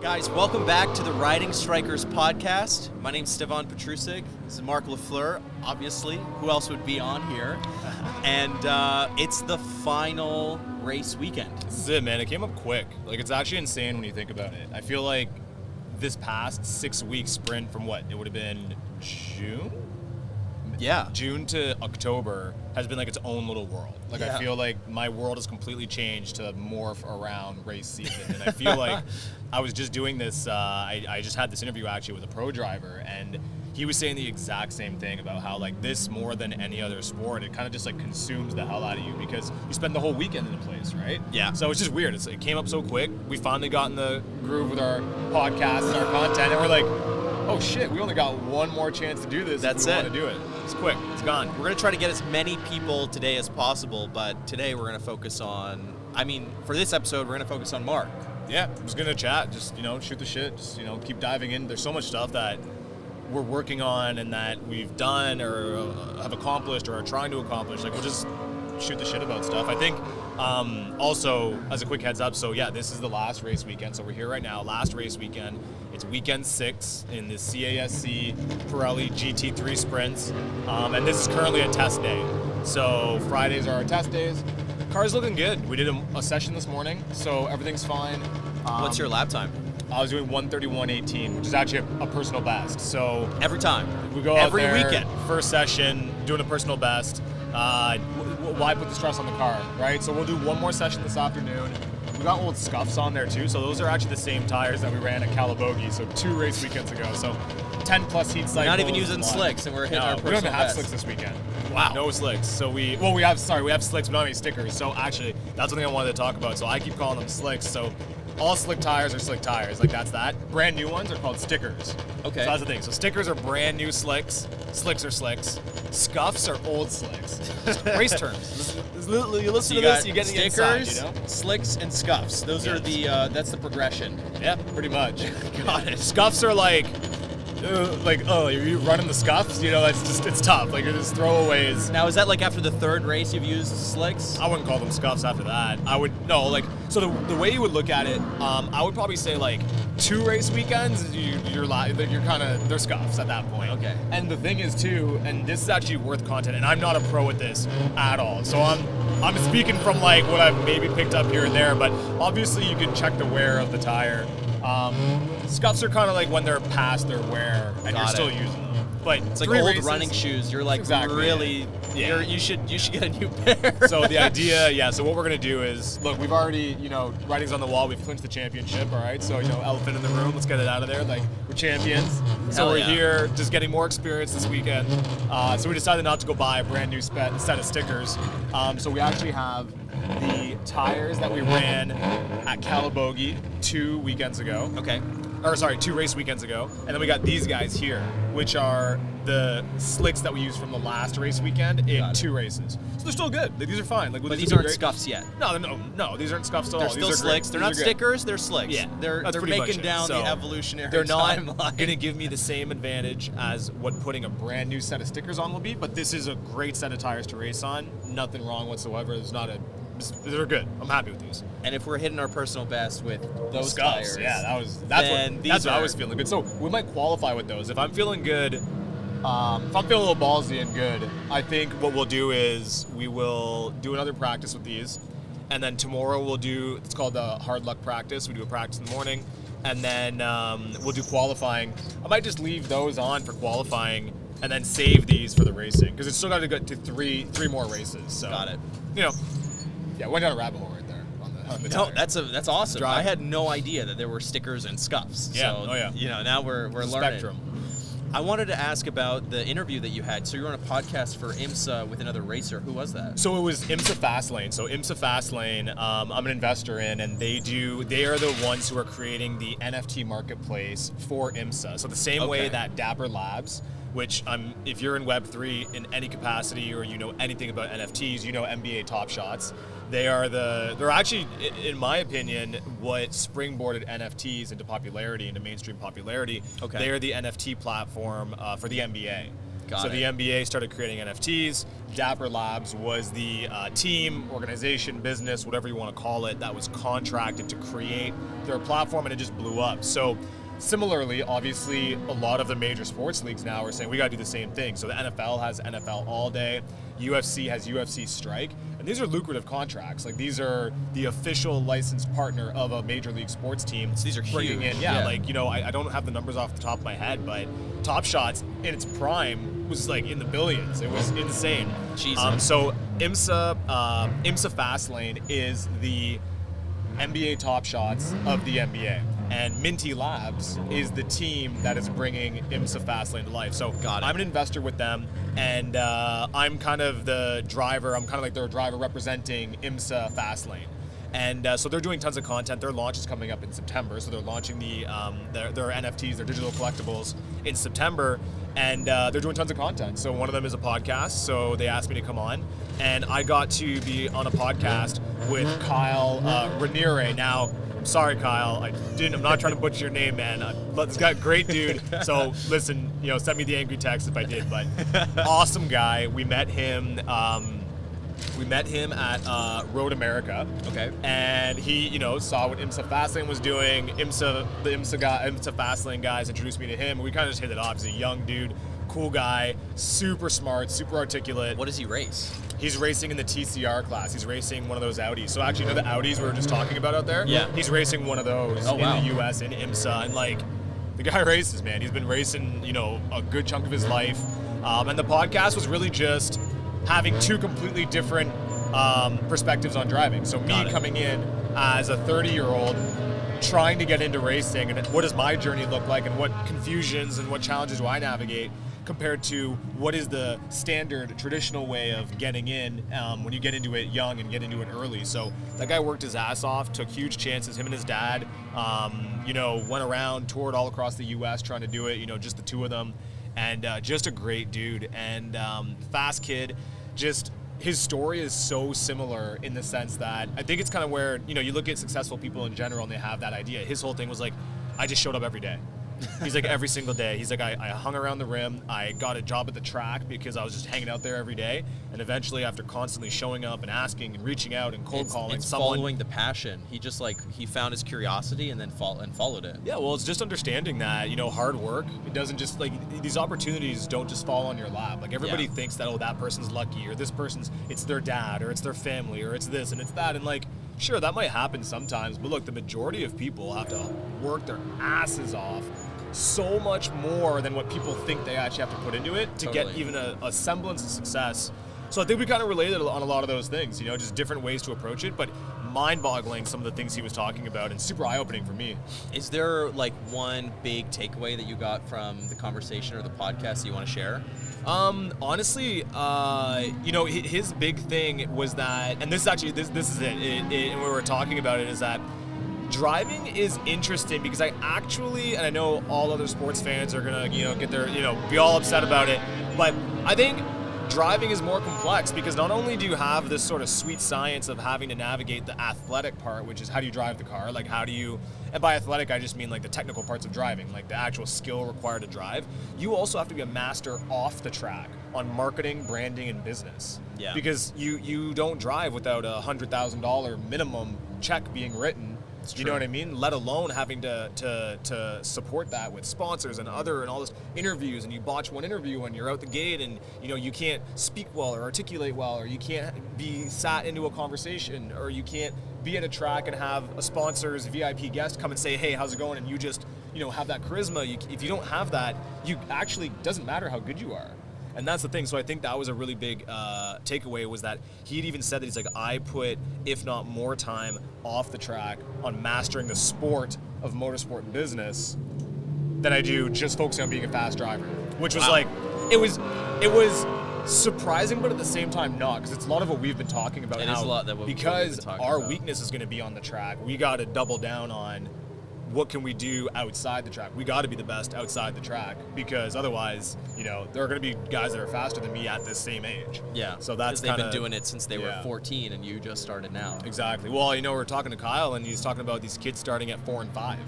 Guys, welcome back to the Riding Strikers podcast. My name's Stefan Petrusik. This is Marc Lafleur, obviously. Who else would be on here? And it's the final race weekend. This is it, man. It came up quick. Like, it's actually insane when you think about it. I feel like this past 6-week sprint from what? It would have been June? Yeah. June to October has been like its own little world. Like, Yeah. I feel like my world has completely changed to morph around race season. And I feel like I was just doing this, I just had this interview actually with a pro driver, and he was saying the exact same thing about how, like, this more than any other sport, it kind of just like consumes the hell out of you because you spend the whole weekend in a place, right? Yeah. So it's just weird. It came up so quick. We finally got in the groove with our podcast and our content, and we're like, oh shit, we only got one more chance to do this. That's if we it. want to do it. It's quick. It's gone. We're going to try to get as many people today as possible, but today we're going to focus on, for this episode, we're going to focus on Marc. Yeah, I'm just gonna chat. Just shoot the shit. Just keep diving in. There's so much stuff that we're working on and that we've done or have accomplished or are trying to accomplish. Like, we'll just shoot the shit about stuff. I think also, as a quick heads up, so yeah, this is the last race weekend. So we're here right now, last race weekend. It's weekend 6 in the CASC Pirelli GT3 sprints. And this is currently a test day. So Fridays are our test days. Car's looking good. We did a session this morning, so everything's fine. What's your lap time? I was doing 1:31.18, which is actually a personal best. So Every time. we go Every out there, weekend. first session, doing a personal best. Why put the stress on the car, right? So we'll do one more session this afternoon. We got old scuffs on there too, so those are actually the same tires that we ran at Calibogie, so 2 race weekends ago. So 10 plus heat cycles. Not even using slicks, and we're hitting our No, personal we don't even have best. slicks this weekend. Wow. No slicks. So we have slicks, but not any stickers. So actually, that's something I wanted to talk about. So I keep calling them slicks. So all slick tires are slick tires. Like, that's that. Brand new ones are called stickers. Okay. So that's the thing. So stickers are brand new slicks. Slicks are slicks. Scuffs are old slicks. Race terms. You listen to this, you get the stickers, inside, slicks, and scuffs. Those are Yes. that's the progression. Yeah, pretty much. Got it. Scuffs are like, you're running the scuffs. It's tough. Like, you're just throwaways. Now, is that like after the third race you've used slicks? I wouldn't call them scuffs after that. So the way you would look at it, I would probably say like 2 race weekends, they're scuffs at that point. Okay. And the thing is too, and this is actually worth content, and I'm not a pro at this at all. So I'm speaking from like what I've maybe picked up here and there, but obviously you can check the wear of the tire. Scuffs are kind of like when they're past their wear and Got you're still it. using them. But It's like 3 old races, running shoes. You're like exactly really, Yeah. you should get a new pair. So the idea, so what we're gonna do is, look, we've already, writing's on the wall. We've clinched the championship, all right. So elephant in the room. Let's get it out of there. Like, we're champions. So Hell we're yeah. here, just getting more experience this weekend. So we decided not to go buy a brand new set of stickers. So we actually have the tires that we ran at Calibogie 2 weekends ago. Okay. 2 race weekends ago, and then we got these guys here, which are the slicks that we used from the last race weekend in Got it. 2 races. So they're still good. Like, these are fine. Like, But these aren't scuffs yet. No, these aren't scuffs at all. They're These still are great. slicks. They're These not are good. stickers. They're slicks. Yeah, They're that's pretty much making it. down the So, evolutionary They're not timeline. going to give me the same advantage as what putting a brand new set of stickers on will be, but this is a great set of tires to race on. Nothing wrong whatsoever. They're good. I'm happy with these. And if we're hitting our personal best with those Scuffs, tires, yeah, then that's these what I are- was feeling good. So we might qualify with those. If I'm feeling good, if I'm feeling a little ballsy and good, I think what we'll do is we will do another practice with these, and then tomorrow we'll do, it's called the hard luck practice. We do a practice in the morning, and then we'll do qualifying. I might just leave those on for qualifying and then save these for the racing, because it's still got to go to three more races. So Got it. Yeah, went down a rabbit hole right there on the No, tire. that's awesome. Drive. I had no idea that there were stickers and scuffs. Yeah, So, oh yeah. Now we're learning. Spectrum. I wanted to ask about the interview that you had. So you were on a podcast for IMSA with another racer. Who was that? So it was IMSA Fastlane. So IMSA Fastlane, I'm an investor in, and they are the ones who are creating the NFT marketplace for IMSA. So the same way Okay. that Dapper Labs, which if you're in Web3 in any capacity or you know anything about NFTs, you know NBA Top Shots. They're actually, in my opinion, what springboarded NFTs into popularity, into mainstream popularity. Okay. They are the NFT platform for the NBA. So the NBA started creating NFTs. Dapper Labs was the team, organization, business, whatever you want to call it, that was contracted to create their platform, and it just blew up. So similarly, obviously, a lot of the major sports leagues now are saying we got to do the same thing. So the NFL has NFL All Day, UFC has UFC Strike, and these are lucrative contracts. Like, these are the official licensed partner of a major league sports team. So these are bringing huge. in, like, you know, I don't have the numbers off the top of my head, but Top Shots in its prime was like in the billions. It was insane. Jesus. So IMSA Fastlane is the NBA Top Shots of the NBA. And Minty Labs is the team that is bringing IMSA Fastlane to life. So I'm an investor with them, and I'm kind of the driver. I'm kind of like their driver representing IMSA Fastlane. And so they're doing tons of content. Their launch is coming up in September. So they're launching their NFTs, their digital collectibles, in September. And they're doing tons of content. So one of them is a podcast. So they asked me to come on. And I got to be on a podcast with Kyle Raniere. Now, sorry, Kyle. I'm not trying to butcher your name, man. This guy, great dude. So listen, you know, send me the angry text if I did. But awesome guy. We met him. We met him at Road America. Okay. And he, you know, saw what IMSA Fastlane was doing. The IMSA Fastlane guys introduced me to him. We kind of just hit it off. He's a young dude, cool guy, super smart, super articulate. What does he race? He's racing in the TCR class. He's racing one of those Audis. So actually, you know the Audis we were just talking about out there? Yeah. He's racing one of those in the US in IMSA. And like, the guy races, man. He's been racing, you know, a good chunk of his life. And the podcast was really just having two completely different perspectives on driving. So me coming in as a 30-year-old trying to get into racing, and what does my journey look like, and what confusions and what challenges do I navigate compared to what is the standard traditional way of getting in when you get into it young and get into it early. So that guy worked his ass off, took huge chances. Him and his dad, you know, went around, toured all across the US trying to do it, you know, just the two of them. And just a great dude, and fast kid. Just his story is so similar in the sense that I think it's kind of where, you know, you look at successful people in general and they have that idea. His whole thing was like, I just showed up every day. He's like, every single day. He's like, I hung around the rim. I got a job at the track because I was just hanging out there every day. And eventually, after constantly showing up and asking and reaching out and cold calling someone, following the passion. He just he found his curiosity and then followed it. Yeah, well, it's just understanding that, you know, hard work, it doesn't just, like, these opportunities don't just fall on your lap. Like, everybody thinks that, oh, that person's lucky, or this person's, it's their dad, or it's their family, or it's this and it's that. And, like, sure, that might happen sometimes. But look, the majority of people have to work their asses off so much more than what people think they actually have to put into it to get even a semblance of success. So I think we kind of related on a lot of those things, you know, just different ways to approach it, but mind-boggling some of the things he was talking about and super eye-opening for me. Is there like one big takeaway that you got from the conversation or the podcast that you want to share? Honestly, you know, his big thing was that, and this is actually, this is it, and we were talking about it, is that driving is interesting because I actually, and I know all other sports fans are gonna, you know, get their, you know, be all upset about it, but I think driving is more complex because not only do you have this sort of sweet science of having to navigate the athletic part, which is how do you drive the car, like how do you, and by athletic I just mean like the technical parts of driving, like the actual skill required to drive, you also have to be a master off the track on marketing, branding, and business. Yeah. Because you don't drive without a $100,000 minimum check being written. You know what I mean? Let alone having to support that with sponsors and all this interviews, and you botch one interview and you're out the gate, and you know you can't speak well or articulate well, or you can't be sat into a conversation, or you can't be at a track and have a sponsor's VIP guest come and say, hey, how's it going? And you just, you know, have that charisma. If you don't have that, you actually, doesn't matter how good you are. And that's the thing. So I think that was a really big takeaway, was that he'd even said that he's like, I put, if not more time off the track on mastering the sport of motorsport and business than I do just focusing on being a fast driver, which was like, it was surprising, but at the same time not, because it's a lot of what we've been talking about. It is a lot that we've been because our about. weakness is going to be on the track. We got to double down on what can we do outside the track. We got to be the best outside the track, because otherwise, you know, there are going to be guys that are faster than me at this same age. Yeah. So that's they've been doing it since they were 14, and you just started now. Exactly. Well, you know, we're talking to Kyle, and he's talking about these kids starting at 4 and 5.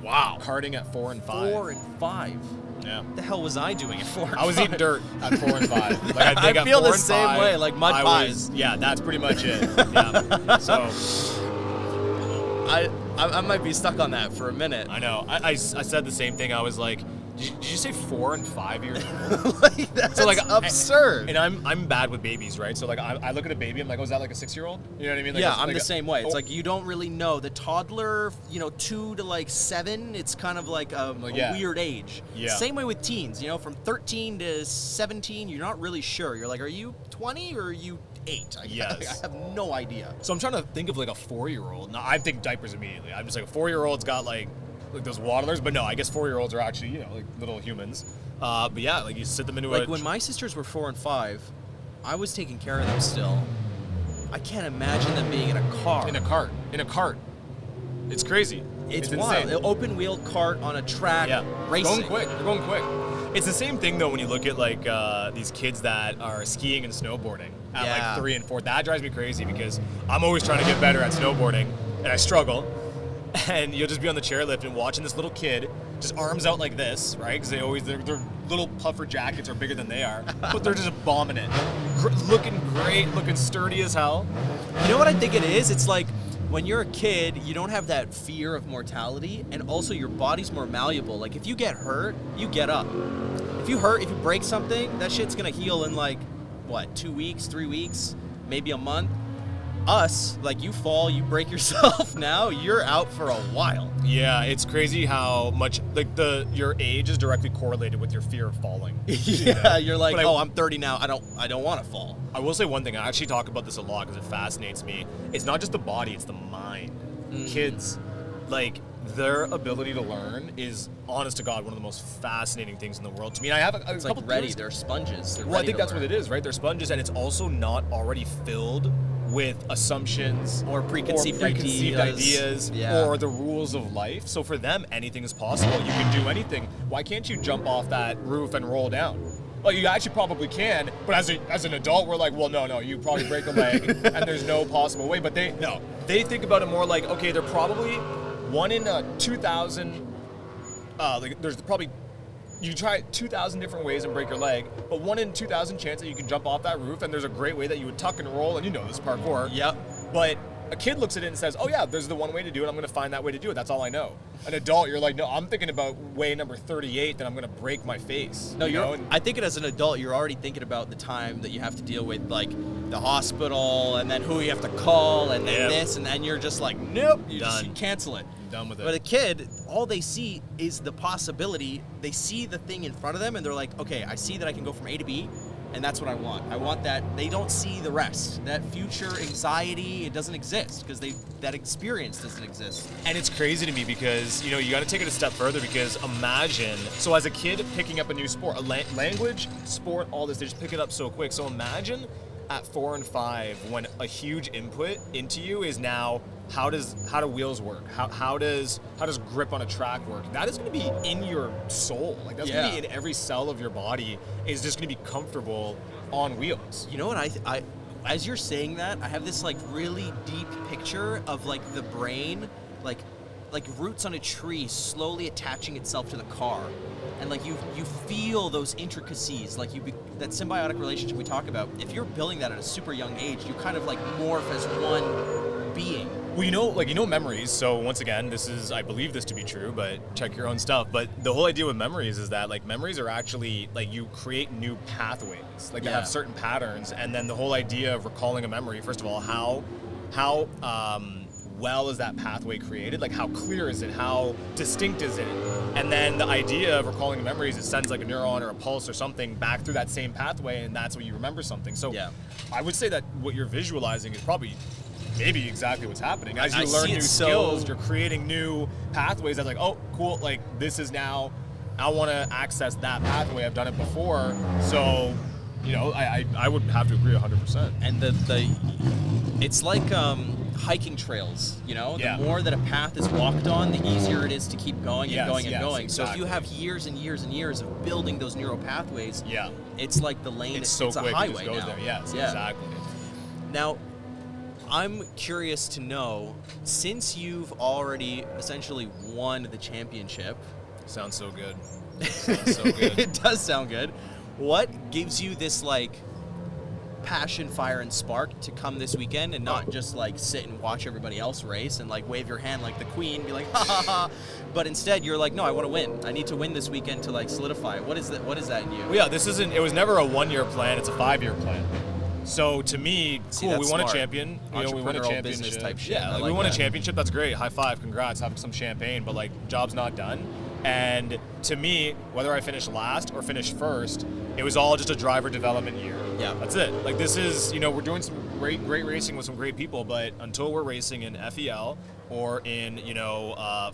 Wow. Karting at 4 and 5. 4 and 5. Yeah. What the hell was I doing at 4 and 5? I was eating dirt at 4 and 5. Like, I think at feel 4 the and same 5, way, like mud pies. Yeah, that's pretty much it. Yeah. So I might be stuck on that for a minute. I know. I said the same thing. I was like, did you say 4 and 5 years old? Like, that's absurd. And I'm bad with babies, right? So like I look at a baby, I'm like, oh, is that like a 6-year-old? You know what I mean? Like, yeah, it's I'm like the same way. It's oh. like you don't really know. The toddler, 2 to like 7, it's kind of like a weird age. Yeah. Same way with teens, from 13 to 17, you're not really sure. You're like, are you 20 or are you 8? Yes. I have no idea. So I'm trying to think of like a 4-year-old. Now I think diapers immediately. I'm just like, a 4-year-old's got like those waddlers, but no, I guess 4-year-olds are actually, like little humans. But yeah, like you sit them into when my sisters were 4 and 5, I was taking care of them still. I can't imagine them being in a car. In a cart. It's crazy. It's wild. Insane. An open wheel cart on a track, racing. They're going quick. It's the same thing though when you look at like these kids that are skiing and snowboarding at like 3 and 4. That drives me crazy because I'm always trying to get better at snowboarding and I struggle. And you'll just be on the chairlift and watching this little kid just arms out like this, right? Because their little puffer jackets are bigger than they are, but they're just bombing it, looking great, looking sturdy as hell. You know what I think it is? It's like when you're a kid, you don't have that fear of mortality, and also your body's more malleable. Like if you get hurt, you get up. If you break something, that shit's gonna heal in like 2 weeks, 3 weeks, maybe a month. Us, like you fall, you break yourself now, you're out for a while. Yeah, it's crazy how much like your age is directly correlated with your fear of falling. Yeah, you're like, I'm 30 now, I don't want to fall. I will say one thing, I actually talk about this a lot because it fascinates me. It's not just the body, it's the mind. Kids, like their ability to learn is, honest to God, one of the most fascinating things in the world to me. And I have a couple like ready, they're sponges. I think that's what it is, right? They're sponges, and it's also not already filled with assumptions or preconceived ideas or the rules of life. So for them, anything is possible. You can do anything. Why can't you jump off that roof and roll down? Well, you actually probably can, but as an adult, we're like, well, no, you probably break a leg, and there's no possible way. But they think about it more like, okay, they're probably 1 in 2,000. There's probably. You try 2,000 different ways and break your leg, but 1 in 2,000 chance that you can jump off that roof, and there's a great way that you would tuck and roll, and this parkour. Yep. But a kid looks at it and says, oh yeah, there's the one way to do it, I'm going to find that way to do it, that's all I know. An adult, you're like, no, I'm thinking about way number 38, then I'm going to break my face. No, I think as an adult, you're already thinking about the time that you have to deal with, like, the hospital, and then who you have to call, and then this, and then you're just like, nope, you cancel it. Done with it. But a kid, all they see is the possibility. They see the thing in front of them, and they're like, okay, I see that I can go from A to B, and that's what I want. I want that. They don't see the rest. That future anxiety, it doesn't exist because that experience doesn't exist. And it's crazy to me because, you got to take it a step further because imagine, so as a kid picking up a new sport, language, sport, all this, they just pick it up so quick. So imagine at 4 and 5 when a huge input into you is now how do wheels work? How does grip on a track work? That is going to be in your soul. Like that's going to be in every cell of your body. Is just going to be comfortable on wheels. You know what I as you're saying that, I have this like really deep picture of like the brain like roots on a tree slowly attaching itself to the car. And like you feel those intricacies, like that symbiotic relationship we talk about. If you're building that at a super young age, you kind of like morph as one being. Well, memories. So once again, I believe this to be true, but check your own stuff. But the whole idea with memories is that like memories are actually like you create new pathways, like they have certain patterns. And then the whole idea of recalling a memory, first of all, how well is that pathway created? Like how clear is it? How distinct is it? And then the idea of recalling memories, it sends like a neuron or a pulse or something back through that same pathway, and that's when you remember something. So I would say that what you're visualizing is probably maybe exactly what's happening. As you learn new skills, you're creating new pathways that's like, oh, cool, like this is now, I want to access that pathway. I've done it before. So, I would have to agree 100%. And it's like hiking trails, the more that a path is walked on, the easier it is to keep going and going and going. Exactly. So if you have years and years and years of building those neural pathways, it's like the lane, it's so it's quick, a highway it just goes now. there. Yes, exactly. Now, I'm curious to know, since you've already essentially won the championship. Sounds so good. Sounds so good. It does sound good. What gives you this like passion, fire, and spark to come this weekend and not just like sit and watch everybody else race and like wave your hand like the queen, be like ha ha ha, but instead you're like, no, I want to win. I need to win this weekend to like solidify it. What is that? What is that in you? Well, yeah, it was never a 1-year plan. It's a 5-year plan. So to me, cool. We won a champion. We won a championship. Business type shit. Yeah, like we won a championship. That's great. High five. Congrats. Have some champagne. But like, job's not done. And to me, whether I finished last or finished first, it was all just a driver development year. Yeah, that's it. Like this is, we're doing some great racing with some great people, but until we're racing in FEL or in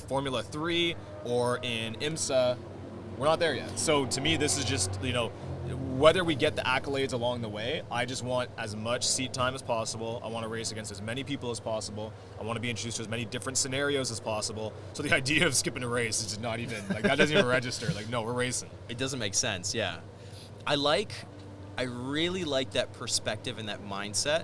Formula 3 or in IMSA, we're not there yet. So to me, this is just whether we get the accolades along the way, I just want as much seat time as possible. I want to race against as many people as possible. I want to be introduced to as many different scenarios as possible. So the idea of skipping a race is just not even, like, that doesn't even register. Like, no, we're racing. It doesn't make sense, yeah. I really like that perspective and that mindset.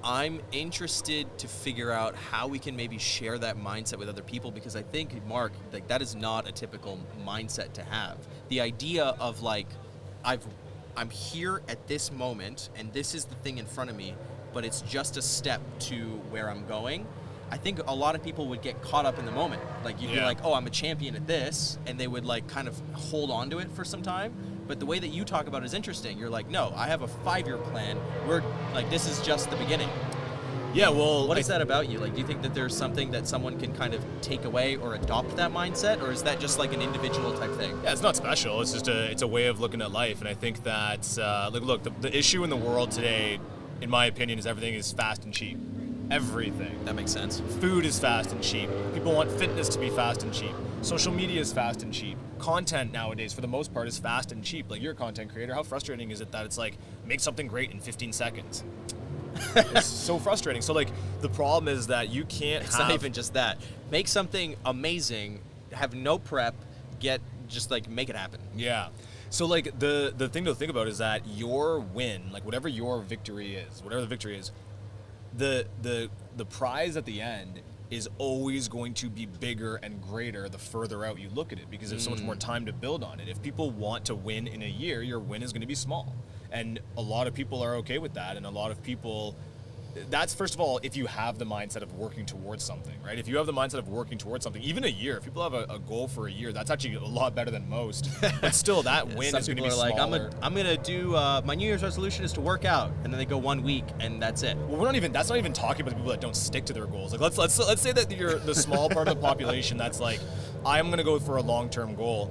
I'm interested to figure out how we can maybe share that mindset with other people, because I think, Mark, like, that is not a typical mindset to have. The idea of like, I'm here at this moment, and this is the thing in front of me, but it's just a step to where I'm going. I think a lot of people would get caught up in the moment. Like, you'd be like, oh, I'm a champion at this, and they would like kind of hold on to it for some time. But the way that you talk about it is interesting. You're like, no, I have a 5-year plan. We're like, this is just the beginning. Yeah, well, what is that about you? Like, do you think that there's something that someone can kind of take away or adopt that mindset, or is that just like an individual type thing? Yeah, it's not special. It's just it's a way of looking at life, and I think that look, the issue in the world today, in my opinion, is everything is fast and cheap. Everything. That makes sense. Food is fast and cheap. People want fitness to be fast and cheap. Social media is fast and cheap. Content nowadays, for the most part, is fast and cheep. Like, you're a content creator. How frustrating is it that it's like, make something great in 15 seconds? It's so frustrating. So like, the problem is that you can't It's not even just that. Make something amazing, have no prep, just like make it happen. Yeah. So like, the thing to think about is that your win, like whatever your victory is, whatever the victory is, the prize at the end is always going to be bigger and greater the further out you look at it, because there's so much more time to build on it. If people want to win in a year, your win is going to be small. And a lot of people are okay with that, and a lot of people, that's first of all, if you have the mindset of working towards something, right? If you have the mindset of working towards something, even a year, if people have a goal for a year, that's actually a lot better than most. But still, that win is going to be smaller. Some people are like, I'm going to do, my New Year's resolution is to work out, and then they go 1 week, and that's it. Well, that's not even talking about the people that don't stick to their goals. Like, let's say that you're the small part of the population that's like, I'm going to go for a long-term goal.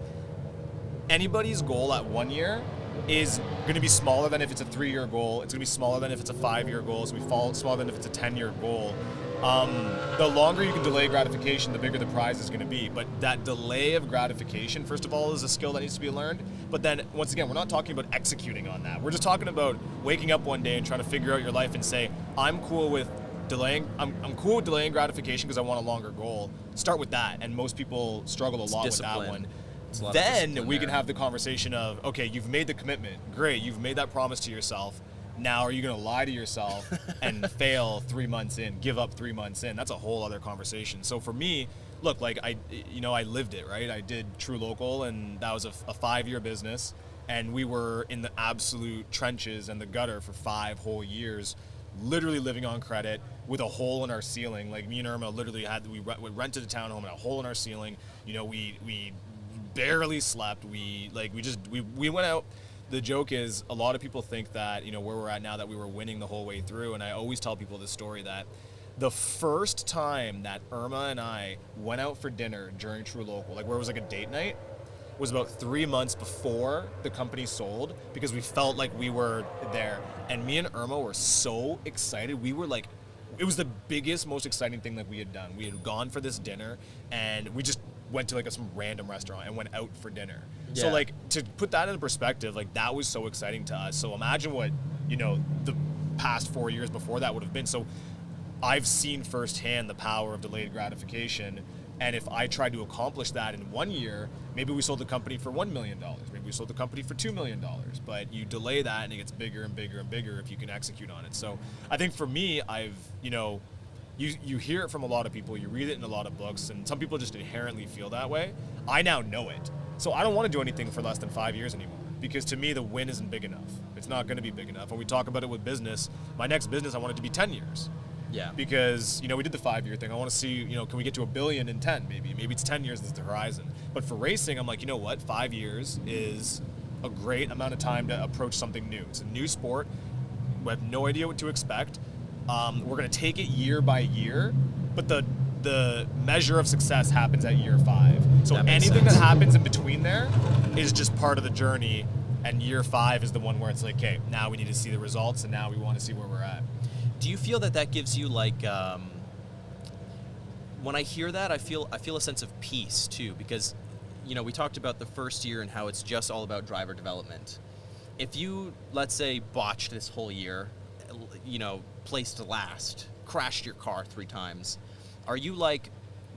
Anybody's goal at 1 year is going to be smaller than if it's a 3-year goal. It's going to be smaller than if it's a 5-year goal. It's going to be smaller than if it's a 10-year goal. The longer you can delay gratification, the bigger the prize is going to be. But that delay of gratification, first of all, is a skill that needs to be learned. But then, once again, we're not talking about executing on that. We're just talking about waking up one day and trying to figure out your life and say, I'm cool with delaying. I'm cool with delaying gratification because I want a longer goal. Start with that. And most people struggle a lot with that one. Then we can have the conversation of, okay, you've made the commitment. Great, you've made that promise to yourself. Now, are you going to lie to yourself and fail 3 months in, give up 3 months in? That's a whole other conversation. So for me, look, like I lived it, right? I did True Local, and that was a 5-year business, and we were in the absolute trenches and the gutter for 5 whole years, literally living on credit with a hole in our ceiling. Like, me and Irma literally we rented a townhome and a hole in our ceiling. We barely slept. We went out. The joke is, a lot of people think that, where we're at now, that we were winning the whole way through. And I always tell people this story, that the first time that Irma and I went out for dinner during True Local, like where it was like a date night, was about 3 months before the company sold, because we felt like we were there. And me and Irma were so excited. We were like, it was the biggest, most exciting thing that we had done. We had gone for this dinner, and we just went to like some random restaurant and went out for dinner. Yeah. So like, to put that into perspective, like, that was so exciting to us. So imagine what, the past 4 years before that would have been. So I've seen firsthand the power of delayed gratification, And if I tried to accomplish that in 1 year, maybe we sold the company for $1 million. Maybe we sold the company for $2 million. But you delay that and it gets bigger and bigger and bigger if you can execute on it. So I think for me, you hear it from a lot of people, you read it in a lot of books, and some people just inherently feel that way. I now know it. So I don't want to do anything for less than 5 years anymore, because to me, the win isn't big enough. It's not going to be big enough. When we talk about it with business, my next business, I want it to be 10 years. Yeah. Because, we did the 5-year thing. I want to see, can we get to $1 billion in 10 maybe? Maybe it's 10 years is the horizon. But for racing, I'm like, you know what? 5 years is a great amount of time to approach something new. It's a new sport. We have no idea what to expect. We're going to take it year by year, but the measure of success happens at year 5. So anything that happens in between there is just part of the journey, and year 5 is the one where it's like, okay, now we need to see the results, and now we want to see where we're at. Do you feel that gives you when I hear that, I feel a sense of peace too, because we talked about the first year and how it's just all about driver development. If you, let's say, botched this whole year, placed last, crashed your car 3 times, are you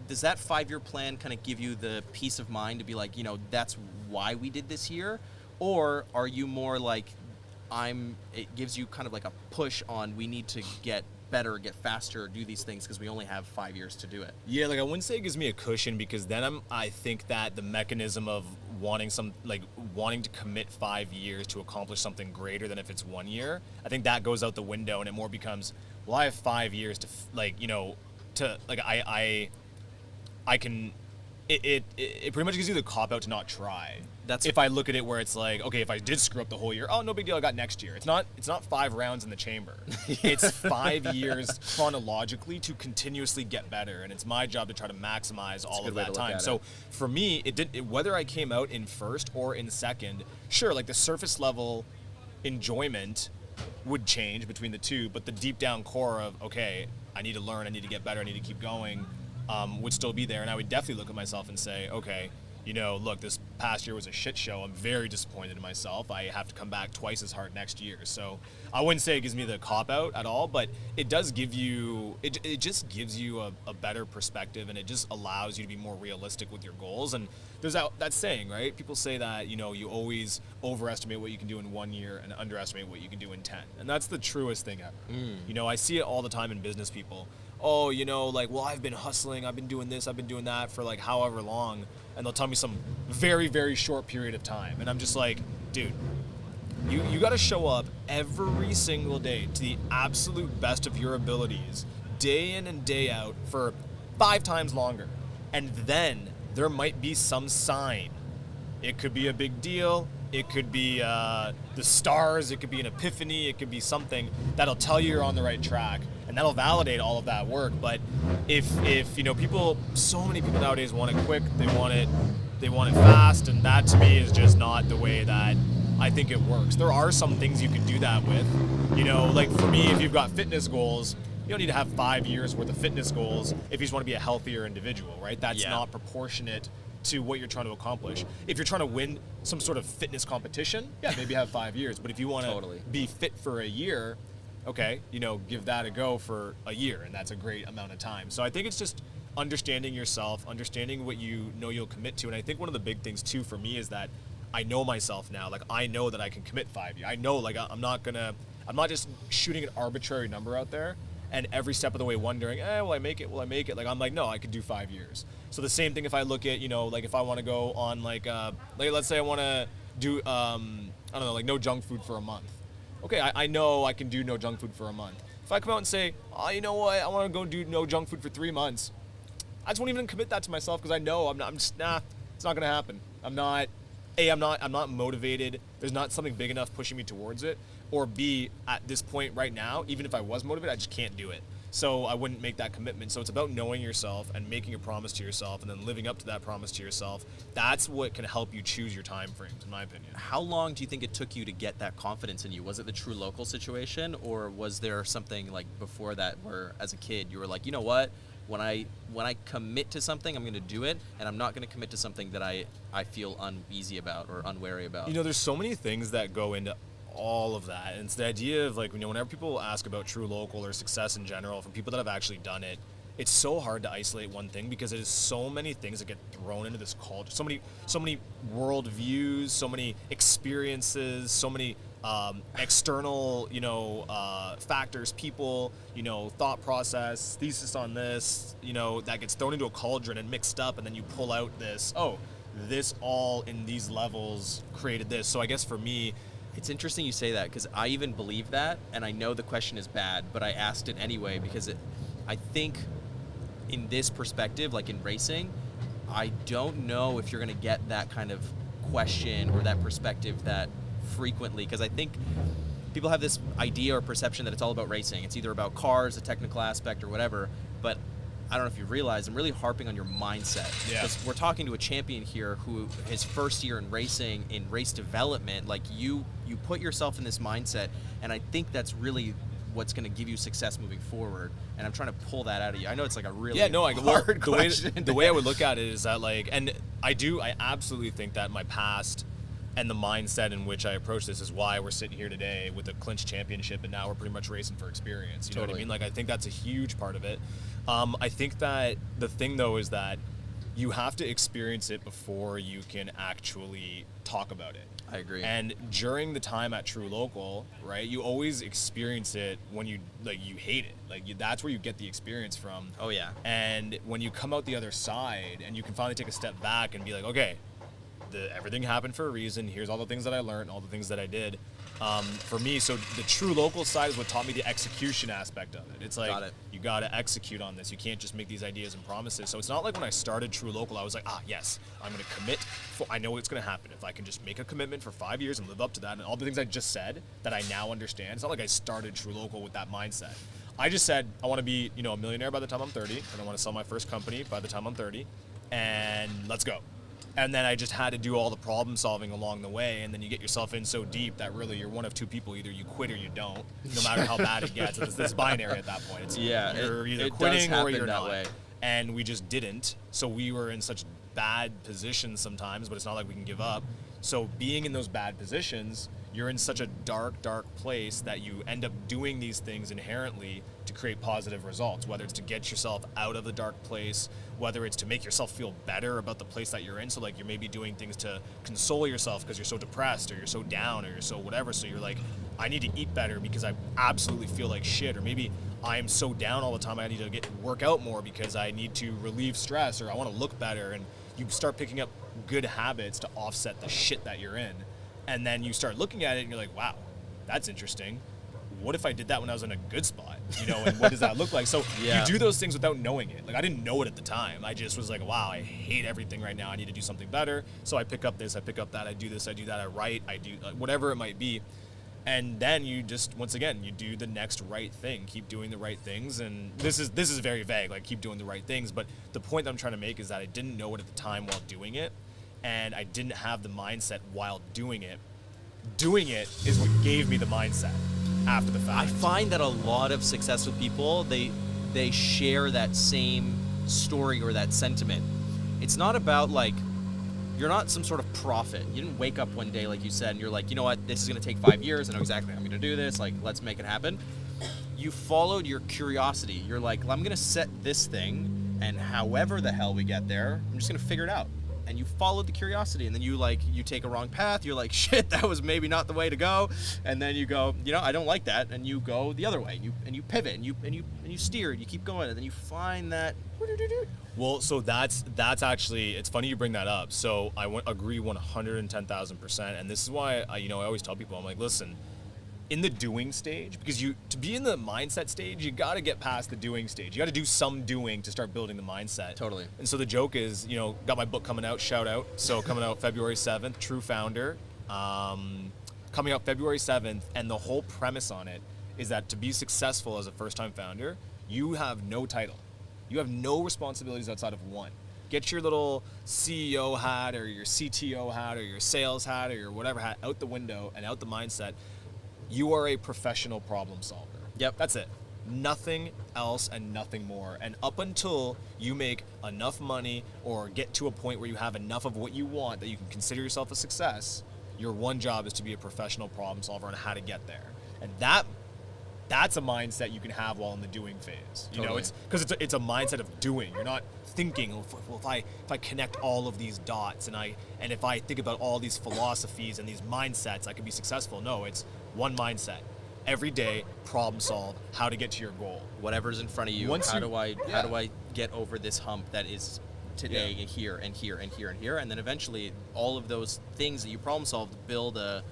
does that 5-year plan kind of give you the peace of mind to be like, that's why we did this year? Or are you more like, it gives you kind of like a push on, we need to get better, get faster, do these things because we only have 5 years to do it? Yeah, I wouldn't say it gives me a cushion, because then I think that the mechanism of wanting to commit 5 years to accomplish something greater than if it's 1 year, I think that goes out the window, and it more becomes, well, I have 5 years to I can. It pretty much gives you the cop out to not try. That's if I look at it where it's like, okay, if I did screw up the whole year, oh, no big deal, I got next year. It's not 5 rounds in the chamber. It's 5 years chronologically to continuously get better, and it's my job to try to maximize all of that time. So for me, whether I came out in first or in second, sure, the surface level enjoyment would change between the two, but the deep down core of, okay, I need to learn, I need to get better, I need to keep going, would still be there. And I would definitely look at myself and say, okay, look, this past year was a shit show. I'm very disappointed in myself. I have to come back twice as hard next year. So I wouldn't say it gives me the cop out at all, but it does give you, it just gives you a better perspective, and it just allows you to be more realistic with your goals. And there's that saying, right? People say that, you always overestimate what you can do in 1 year and underestimate what you can do in 10. And that's the truest thing ever. I see it all the time in business people. Oh, well, I've been hustling, I've been doing this, I've been doing that for however long, and they'll tell me some very, very short period of time. And I'm just like, dude, you got to show up every single day to the absolute best of your abilities, day in and day out, for 5 times longer. And then there might be some sign. It could be a big deal. It could be the stars. It could be an epiphany. It could be something that'll tell you you're on the right track, and that'll validate all of that work. But if so many people nowadays want it quick. They want it fast, and that to me is just not the way that I think it works. There are some things you can do that with. For me, if you've got fitness goals, you don't need to have 5 years worth of fitness goals if you just want to be a healthier individual, right? That's not proportionate to what you're trying to accomplish. If you're trying to win some sort of fitness competition, maybe have 5 years. But if you want to be fit for a year, okay, give that a go for a year, and that's a great amount of time. So I think it's just understanding yourself, understanding what you'll commit to. And I think one of the big things too for me is that I know myself now. I know that I can commit 5 years. I know I'm not just shooting an arbitrary number out there and every step of the way wondering, will I make it? Will I make it? I'm like, no, I could do 5 years. So the same thing if I look at, if I want to go on let's say I want to do, no junk food for a month. Okay, I know I can do no junk food for a month. If I come out and say, oh, you know what, I want to go do no junk food for 3 months, I just won't even commit that to myself, because I know it's not going to happen. I'm not motivated. There's not something big enough pushing me towards it. Or B, at this point right now, even if I was motivated, I just can't do it. So I wouldn't make that commitment. So it's about knowing yourself and making a promise to yourself and then living up to that promise to yourself. That's what can help you choose your time frames, in my opinion. How long do you think it took you to get that confidence in you? Was it the True Local situation, or was there something before that where as a kid you were like, you know what? When I commit to something, I'm going to do it, and I'm not going to commit to something that I feel uneasy about or unwary about. There's so many things that go into all of that, and it's the idea of whenever people ask about True Local or success in general, from people that have actually done it, it's so hard to isolate one thing because it is so many things that get thrown into this culture. So many world views, so many experiences, so many external, factors, people, thought process, thesis on this, that gets thrown into a cauldron and mixed up, and then you pull out this all in these levels created this. So I guess for me, it's interesting you say that, because I even believe that, and I know the question is bad, but I asked it anyway because I think in this perspective, like in racing, I don't know if you're going to get that kind of question or that perspective that frequently, because I think people have this idea or perception that it's all about racing. It's either about cars, the technical aspect, or whatever, but I don't know if you realize, I'm really harping on your mindset. Yeah. Because we're talking to a champion here who, his first year in racing, in race development, like you put yourself in this mindset, and I think that's really what's going to give you success moving forward. And I'm trying to pull that out of you. I know it's like a really hard question. The way I would look at it is that, like, and I absolutely think that my past and the mindset in which I approach this is why we're sitting here today with a clinched championship, and now we're pretty much racing for experience. You know what I mean? Like, I think that's a huge part of it. I think that the thing, though, is that you have to experience it before you can actually talk about it. I agree. And during the time at True Local, right, you always experience it when you hate it. Like, that's where you get the experience from. Oh, yeah. And when you come out the other side and you can finally take a step back and be like, okay, everything happened for a reason. Here's all the things that I learned, all the things that I did. For me, so the True Local side is what taught me the execution aspect of it. It's like, you got to execute on this. You can't just make these ideas and promises. So it's not like when I started True Local, I was like, yes, I'm going to commit. I know what's going to happen. If I can just make a commitment for 5 years and live up to that, and all the things I just said that I now understand, it's not like I started True Local with that mindset. I just said, I want to be, a millionaire by the time I'm 30, and I want to sell my first company by the time I'm 30, and let's go. And then I just had to do all the problem solving along the way, and then you get yourself in so deep that really you're one of two people: either you quit or you don't, no matter how bad it gets. It's this binary at that point. It's you're either quitting or you're not. Way. And we just didn't. So we were in such bad positions sometimes, but it's not like we can give up. So being in those bad positions, you're in such a dark, dark place that you end up doing these things inherently to create positive results, whether it's to get yourself out of the dark place, whether it's to make yourself feel better about the place that you're in. So like you're maybe doing things to console yourself because you're so depressed or you're so down or you're so whatever. So you're like, I need to eat better because I absolutely feel like shit. Or maybe I am so down all the time, I need to work out more because I need to relieve stress, or I want to look better. And you start picking up good habits to offset the shit that you're in. And then you start looking at it and you're like, wow, that's interesting. What if I did that when I was in a good spot? And what does that look like? So you do those things without knowing it. Like, I didn't know it at the time. I just was like, wow, I hate everything right now. I need to do something better. So I pick up this, I pick up that, I do this, I do that, I write, I do whatever it might be. And then you just, once again, you do the next right thing. Keep doing the right things. And this is very vague, like keep doing the right things. But the point that I'm trying to make is that I didn't know it at the time while doing it. And I didn't have the mindset while doing it. Doing it is what gave me the mindset after the fact. I find that a lot of successful people, they share that same story or that sentiment. It's not about like, you're not some sort of prophet. You didn't wake up one day, like you said, and you're like, you know what, this is going to take 5 years. I know exactly how I'm going to do this. Like, let's make it happen. You followed your curiosity. You're like, I'm going to set this thing, and however the hell we get there, I'm just going to figure it out. And you followed the curiosity, and then you take a wrong path. You're like, shit, that was maybe not the way to go. And then you go, I don't like that, and you go the other way. And you pivot, and you steer, and you keep going, and then you find that. Well, so that's actually, it's funny you bring that up. So I agree 110,000%, and this is why I always tell people, I'm like, listen, in the doing stage, because to be in the mindset stage, you got to get past the doing stage. You got to do some doing to start building the mindset. Totally. And so the joke is, got my book coming out, shout out. So coming out February 7th, True Founder, coming out February 7th, and the whole premise on it is that to be successful as a first-time founder, you have no title. You have no responsibilities outside of one. Get your little CEO hat or your CTO hat or your sales hat or your whatever hat out the window and out the mindset. You are a professional problem solver. Yep. That's it. Nothing else and nothing more. And up until you make enough money or get to a point where you have enough of what you want that you can consider yourself a success, your one job is to be a professional problem solver on how to get there. And that that's a mindset you can have while in the doing phase. You know, Totally. it's because it's a mindset of doing. You're not thinking, well, if I connect all of these dots and if I think about all these philosophies and these mindsets, I can be successful. No, it's one mindset. Every day, problem solve, how to get to your goal. Whatever's in front of you, how do I get over this hump that is today here and here and here and here, and then eventually all of those things that you problem solved build a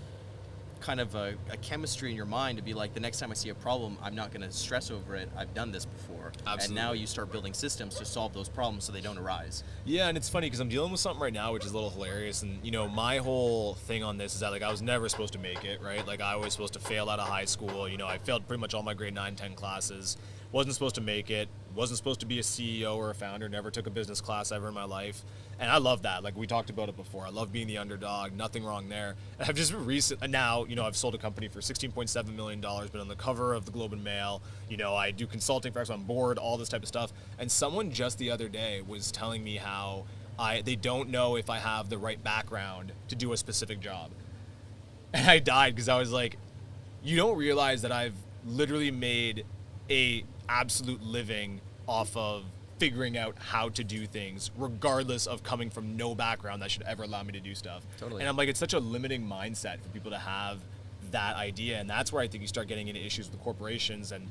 kind of a chemistry in your mind to be like, the next time I see a problem, I'm not going to stress over it. I've done this before. Absolutely. And now you start building systems to solve those problems so they don't arise. Yeah, and it's funny because I'm dealing with something right now which is a little hilarious, and you know, my whole thing on this is that like I was never supposed to make it, right? Like I was supposed to fail out of high school. You know, I failed pretty much all my grade 9, 10 classes. Wasn't supposed to make it. Wasn't supposed to be a CEO or a founder. Never took a business class ever in my life. And I love that. Like we talked about it before. I love being the underdog. Nothing wrong there. And I've just now, you know, I've sold a company for $16.7 million, been on the cover of the Globe and Mail. You know, I do consulting for X on board, all this type of stuff. And someone just the other day was telling me how they don't know if I have the right background to do a specific job. And I died because I was like, you don't realize that I've literally made a absolute living off of figuring out how to do things, regardless of coming from no background that should ever allow me to do stuff. Totally. And I'm like, it's such a limiting mindset for people to have that idea, and that's where I think you start getting into issues with corporations and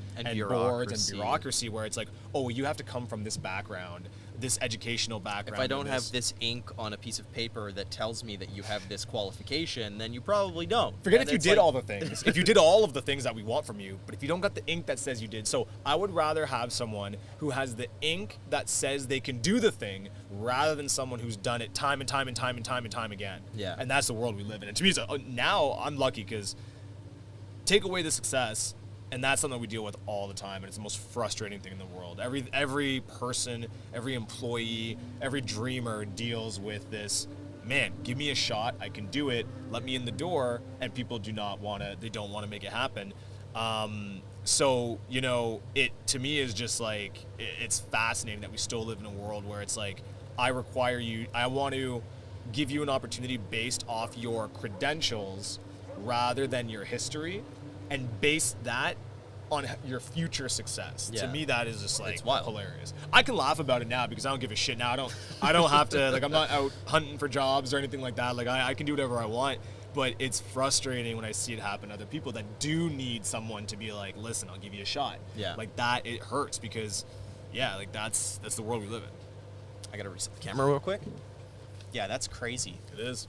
boards and bureaucracy, where it's like, oh, you have to come from this background, this educational background. If I don't have this ink on a piece of paper that tells me that you have this qualification, then you probably don't. Forget if you did all the things. If you did all of the things that we want from you, but if you don't got the ink that says you did. So I would rather have someone who has the ink that says they can do the thing rather than someone who's done it time and time and time and time and time again. Yeah. And that's the world we live in. And to me, now I'm lucky because take away the success, and that's something we deal with all the time, and it's the most frustrating thing in the world. Every person, every employee, every dreamer deals with this, man, give me a shot, I can do it, let me in the door, and people don't want to make it happen. So, you know, it to me is just like, it's fascinating that we still live in a world where it's like, I want to give you an opportunity based off your credentials rather than your history, and base that on your future success. Yeah. To me, that is just like It's wild. hilarious. I can laugh about it now because I don't give a shit now. I don't have to, like, I'm not out hunting for jobs or anything like that. Like I can do whatever I want, but it's frustrating when I see it happen to other people that do need someone to be like, listen, I'll give you a shot. Yeah. Like that, it hurts because, yeah, like that's the world we live in. I gotta reset the camera real quick. Yeah, that's crazy. It is.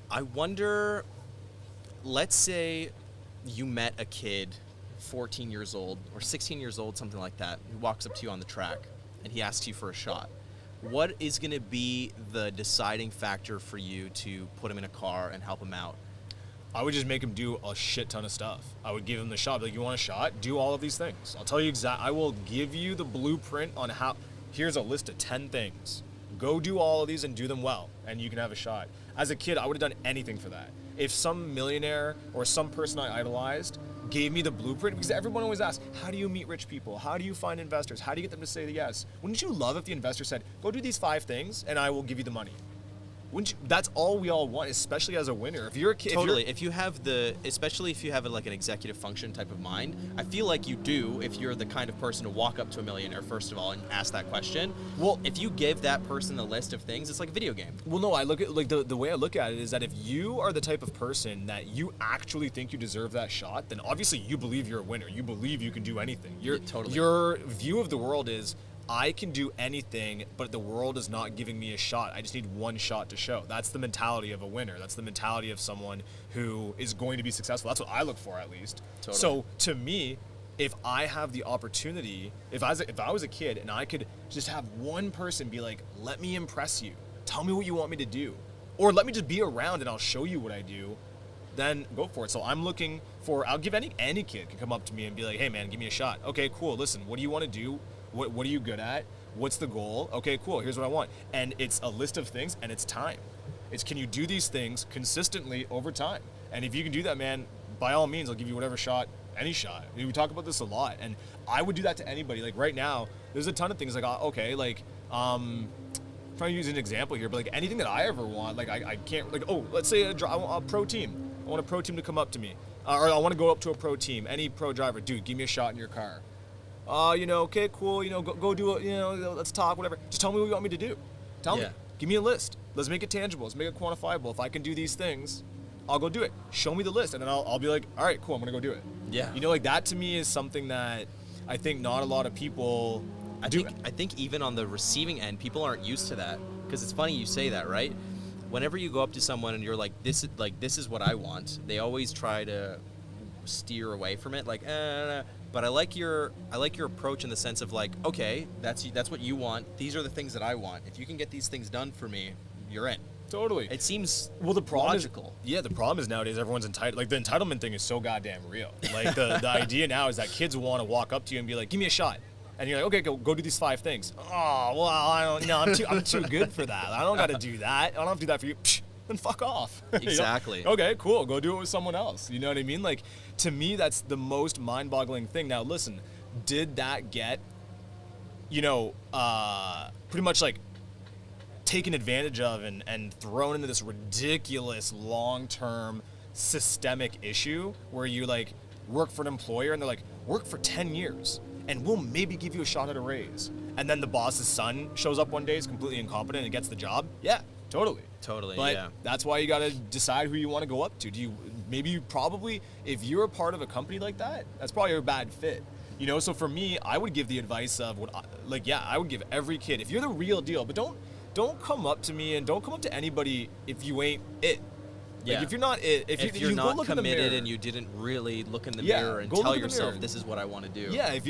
I wonder, let's say you met a kid 14 years old or 16 years old, something like that, who walks up to you on the track and he asks you for a shot. What is going to be the deciding factor for you to put him in a car and help him out? I would just make him do a shit ton of stuff. I would give him the shot. Like, you want a shot? Do all of these things. I'll tell you I will give you the blueprint on how. Here's a list of 10 things. Go do all of these and do them well, and you can have a shot. As a kid, I would have done anything for that. If some millionaire or some person I idolized gave me the blueprint, because everyone always asks, how do you meet rich people? How do you find investors? How do you get them to say yes? Wouldn't you love if the investor said, go do these 5 things and I will give you the money? Wouldn't you? That's all we all want, especially as a winner. If you're a kid, Totally. Especially if you have like an executive function type of mind, I feel like you do if you're the kind of person to walk up to a millionaire, first of all, and ask that question. Well, if you give that person the list of things, it's like a video game. Well, no, I look at, like, the way I look at it is that if you are the type of person that you actually think you deserve that shot, then obviously you believe you're a winner. You believe you can do anything. Totally. Your view of the world is, I can do anything, but the world is not giving me a shot. I just need one shot to show. That's the mentality of a winner. That's the mentality of someone who is going to be successful. That's what I look for, at least. Totally. So to me, if I have the opportunity, if I was a kid and I could just have one person be like, let me impress you. Tell me what you want me to do. Or let me just be around and I'll show you what I do. Then go for it. So I'm looking for, I'll give any kid can come up to me and be like, hey man, give me a shot. Okay, cool. Listen, what do you want to do? What are you good at? What's the goal? Okay, cool. Here's what I want. And it's a list of things, and it's time. It's, can you do these things consistently over time? And if you can do that, man, by all means, I'll give you whatever shot, any shot. I mean, we talk about this a lot, and I would do that to anybody. Like right now, there's a ton of things like, okay, like, trying to use an example here, but like anything that I ever want, like I can't, like, oh, let's say I want a pro team. I want a pro team to come up to me. Or I want to go up to a pro team, any pro driver. Dude, give me a shot in your car. Okay, cool. Go do it. Let's talk, whatever. Just tell me what you want me to do. Tell me. Give me a list. Let's make it tangible. Let's make it quantifiable. If I can do these things, I'll go do it. Show me the list, and then I'll be like, all right, cool. I'm gonna go do it. Yeah. Like that to me is something that I think not a lot of people do. I think even on the receiving end, people aren't used to that. Because it's funny you say that, right? Whenever you go up to someone and you're like, this is what I want, they always try to steer away from it. Like, but I like your approach in the sense of like, okay, that's what you want. These are the things that I want. If you can get these things done for me, you're in. Totally. It seems the problem logical. The problem is nowadays everyone's entitled. Like the entitlement thing is so goddamn real. Like the idea now is that kids want to walk up to you and be like, give me a shot. And you're like, okay, go do these 5 things. Oh, well, I don't know. I'm too good for that. I don't got to do that. I don't have to do that for you. Psh, then fuck off. Exactly. Okay, cool. Go do it with someone else. You know what I mean? Like, to me, that's the most mind-boggling thing. Now, listen, did that get, pretty much like taken advantage of and thrown into this ridiculous long-term systemic issue where you like work for an employer and they're like, work for 10 years. And we'll maybe give you a shot at a raise. And then the boss's son shows up one day, is completely incompetent, and gets the job. Yeah, totally. Totally, but yeah. That's why you got to decide who you want to go up to. If you're a part of a company like that, that's probably a bad fit. So for me, I would give the advice of I would give every kid, if you're the real deal, but don't come up to me and don't come up to anybody if you ain't it. Yeah. Like if you're not it, if you're not committed and you didn't really look in the mirror and tell yourself this is what I want to do. Yeah, if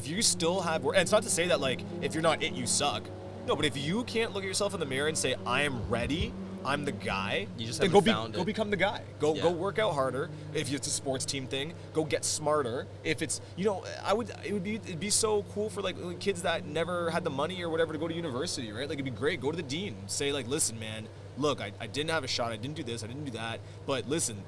you still have, and it's not to say that like if you're not it, you suck. No, but if you can't look at yourself in the mirror and say I am ready, I'm the guy. You just then haven't go become the guy. Go work out harder. If it's a sports team thing, go get smarter. If it's it'd be so cool for like kids that never had the money or whatever to go to university, right? Like it'd be great. Go to the dean, say like, listen, man. Look, I didn't have a shot. I didn't do this. I didn't do that. But listen,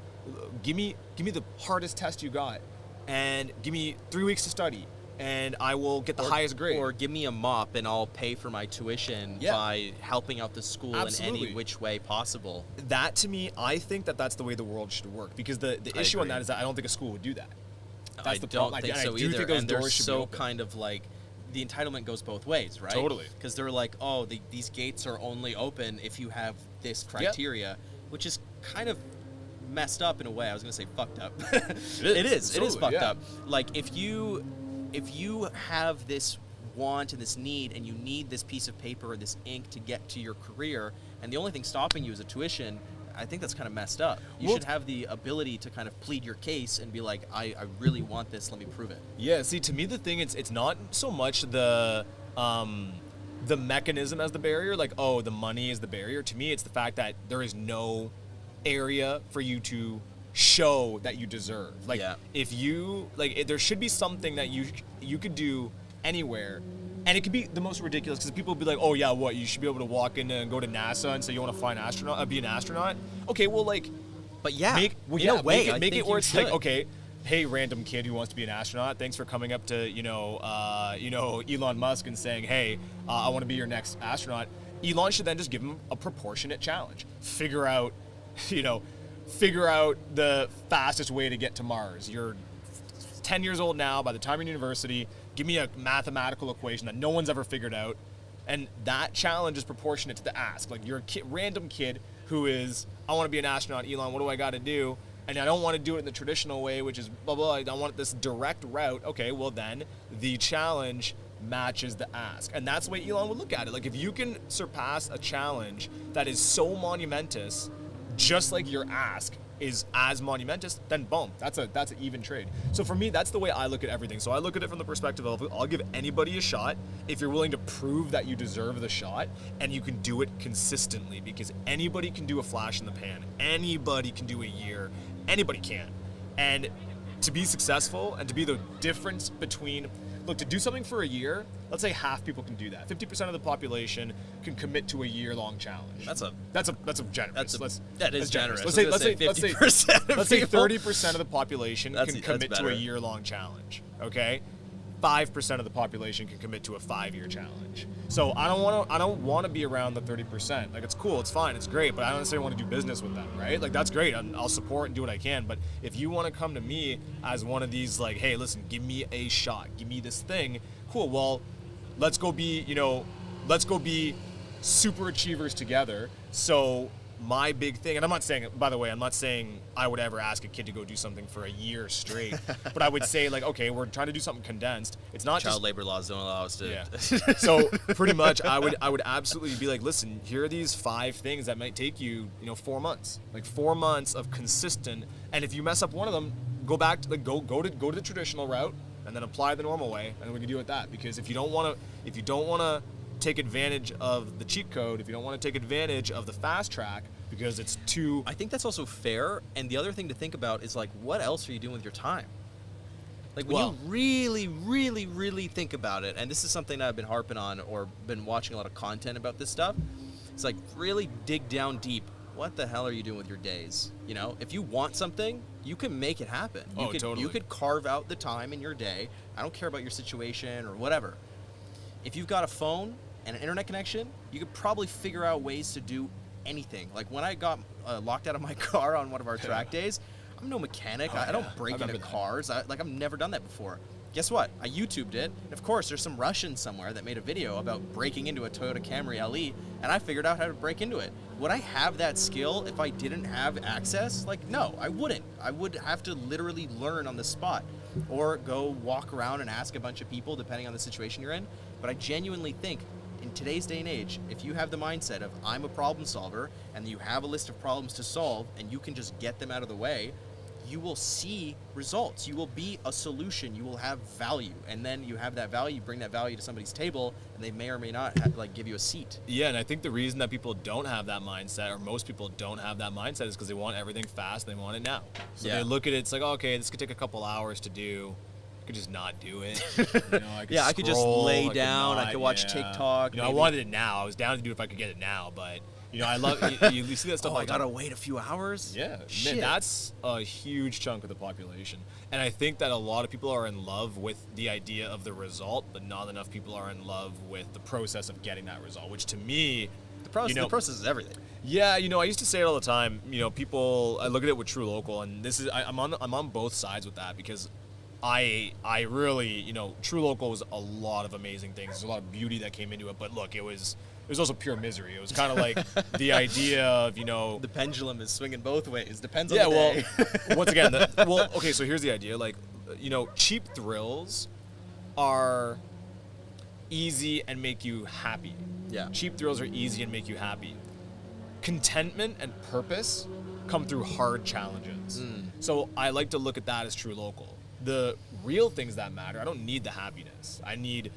give me the hardest test you got, and give me 3 weeks to study, and I will get the highest grade. Or give me a mop, and I'll pay for my tuition by helping out the school in any which way possible. That to me, I think that's the way the world should work. Because the issue on that is that I don't think a school would do that. That's the problem. I don't think so either. Think those doors should be open. Kind of like. The entitlement goes both ways, right? Totally. Because they're like, these gates are only open if you have this criteria, which is kind of messed up in a way. I was going to say fucked up. It is fucked up. Like if you have this want and this need and you need this piece of paper or this ink to get to your career and the only thing stopping you is a tuition, I think that's kind of messed up. You should have the ability to kind of plead your case and be like, I really want this, let me prove it. Yeah, see, to me the thing, it's not so much the mechanism as the barrier, like, the money is the barrier. To me, it's the fact that there is no area for you to show that you deserve. Like, if you, there should be something that you could do anywhere. And it could be the most ridiculous because people will be like, oh, yeah, what? You should be able to walk in and go to NASA and say you want to be an astronaut? Okay, well, like... But yeah, make it where it's like, okay, hey, random kid who wants to be an astronaut, thanks for coming up to, Elon Musk and saying, hey, I want to be your next astronaut. Elon should then just give him a proportionate challenge. Figure out the fastest way to get to Mars. You're 10 years old now. By the time you're in university, give me a mathematical equation that no one's ever figured out. And that challenge is proportionate to the ask. Like, you're a random kid who is, I want to be an astronaut, Elon, what do I got to do? And I don't want to do it in the traditional way, which is blah, blah, I want this direct route. Okay, well then, the challenge matches the ask. And that's the way Elon would look at it. Like, if you can surpass a challenge that is so monumentous, just like your ask is as monumentous, then boom, that's an even trade. So for me, that's the way I look at everything. So I look at it from the perspective of, I'll give anybody a shot if you're willing to prove that you deserve the shot and you can do it consistently, because anybody can do a flash in the pan. Anybody can do a year. Anybody can. And to be successful and to be the difference between, look, to do something for a year, let's say half people can do that. 50% of the population can commit to a year-long challenge. That's generous. That is generous. Let's say 50%. Let's say 30% of the population can commit to a year-long challenge. Okay, 5% of the population can commit to a 5-year challenge. So I don't want to be around the 30%. Like, it's cool, it's fine, it's great, but I don't necessarily want to do business with them, right? Like, that's great. I'll support and do what I can. But if you want to come to me as one of these, like, hey, listen, give me a shot, give me this thing, cool. Well, let's go be super achievers together. So my big thing, and I'm not saying I would ever ask a kid to go do something for a year straight, but I would say, like, okay, we're trying to do something condensed. It's not Child just labor laws don't allow us to. Yeah. So pretty much, I would absolutely be like, listen, here are these 5 things that might take you, 4 months, like 4 months of consistent. And if you mess up one of them, go back to go to the traditional route and then apply the normal way, and we can deal with that. Because if you don't want to take advantage of the cheat code, if you don't want to take advantage of the fast track because it's too... I think that's also fair. And the other thing to think about is, like, what else are you doing with your time? Like, when you really, really, really think about it, and this is something that I've been harping on or been watching a lot of content about this stuff, it's like, really dig down deep. What the hell are you doing with your days? If you want something, you can make it happen. Totally. You could carve out the time in your day. I don't care about your situation or whatever. If you've got a phone and an internet connection, you could probably figure out ways to do anything. Like, when I got locked out of my car on one of our track days, I'm no mechanic. I don't break into cars. I've never done that before. Guess what? I YouTubed it. And of course, there's some Russian somewhere that made a video about breaking into a Toyota Camry LE, and I figured out how to break into it. Would I have that skill if I didn't have access? Like, no, I wouldn't. I would have to literally learn on the spot or go walk around and ask a bunch of people, depending on the situation you're in. But I genuinely think, in today's day and age, if you have the mindset of, I'm a problem solver, and you have a list of problems to solve, and you can just get them out of the way, you will see results. You will be a solution. You will have value. And then you have that value, you bring that value to somebody's table, and they may or may not give you a seat. Yeah, and I think the reason that people don't have that mindset, or most people don't have that mindset, is because they want everything fast, they want it now. So they look at it, it's like, oh, okay, this could take a couple hours to do. I could just not do it. I could just lay down. I could watch TikTok. I wanted it now. I was down to do it if I could get it now, but I love you see that stuff. I gotta wait a few hours. Yeah, man, that's a huge chunk of the population, and I think that a lot of people are in love with the idea of the result, but not enough people are in love with the process of getting that result. Which, to me, the process is everything. Yeah, I used to say it all the time. People, I look at it with True Local, and I'm on both sides with that, because I really, True Local was a lot of amazing things. There's a lot of beauty that came into it, but look, it was also pure misery. It was kind of like the idea of, the pendulum is swinging both ways. Depends on the day. Well, once again, okay, so here's the idea. Like, cheap thrills are easy and make you happy. Yeah. Cheap thrills are easy and make you happy. Contentment and purpose come through hard challenges. So I like to look at that as True Local. The real things that matter, I don't need the happiness. I need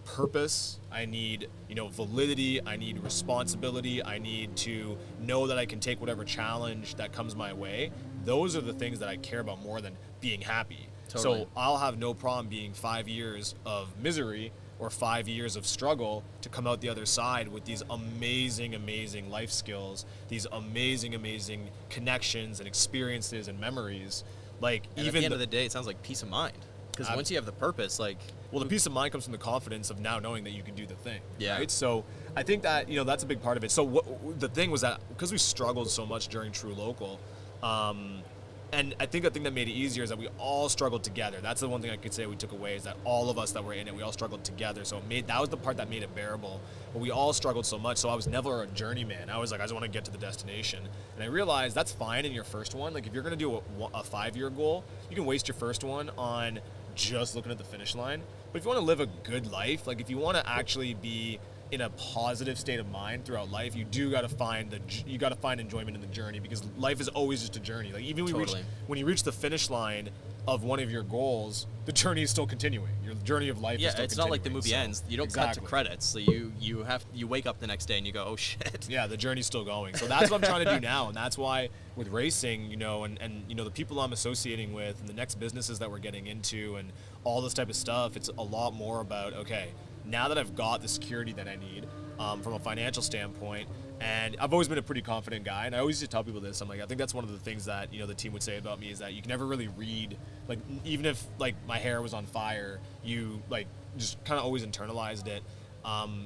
purpose. I need, validity. I need responsibility. I need to know that I can take whatever challenge that comes my way. Those are the things that I care about more than being happy. Totally. So I'll have no problem being 5 years of misery or 5 years of struggle to come out the other side with these amazing, amazing life skills, these amazing, amazing connections and experiences and memories. Like, and even at the end of the day, it sounds like peace of mind. Because once you have the purpose, the peace of mind comes from the confidence of now knowing that you can do the thing. Yeah. Right? So I think that, that's a big part of it. So the thing was that because we struggled so much during True Local, and I think the thing that made it easier is that we all struggled together. That's the one thing I could say we took away, is that all of us that were in it, we all struggled together. So that was the part that made it bearable. But we all struggled so much. So I was never a journeyman. I was like, I just want to get to the destination. And I realized that's fine in your first one. Like, if you're going to do a 5-year goal, you can waste your first one on just looking at the finish line. But if you want to live a good life, like if you want to actually be in a positive state of mind throughout life, you got to find enjoyment in the journey, because life is always just a journey. Like, even when you reach the finish line of one of your goals, the journey is still continuing. Your journey of life is still continuing. Yeah, it's not like the movie ends. You don't cut to credits. So you wake up the next day and you go, oh shit. Yeah, the journey's still going. So that's what I'm trying to do now, and that's why with racing, and the people I'm associating with and the next businesses that we're getting into and all this type of stuff, it's a lot more about, okay, now that I've got the security that I need from a financial standpoint, And I've always been a pretty confident guy, and I always used to tell people this. I'm like, I think that's one of the things that, you know, the team would say about me is that you can never really read, like, even if, like, my hair was on fire, you, like, just kind of always internalized it.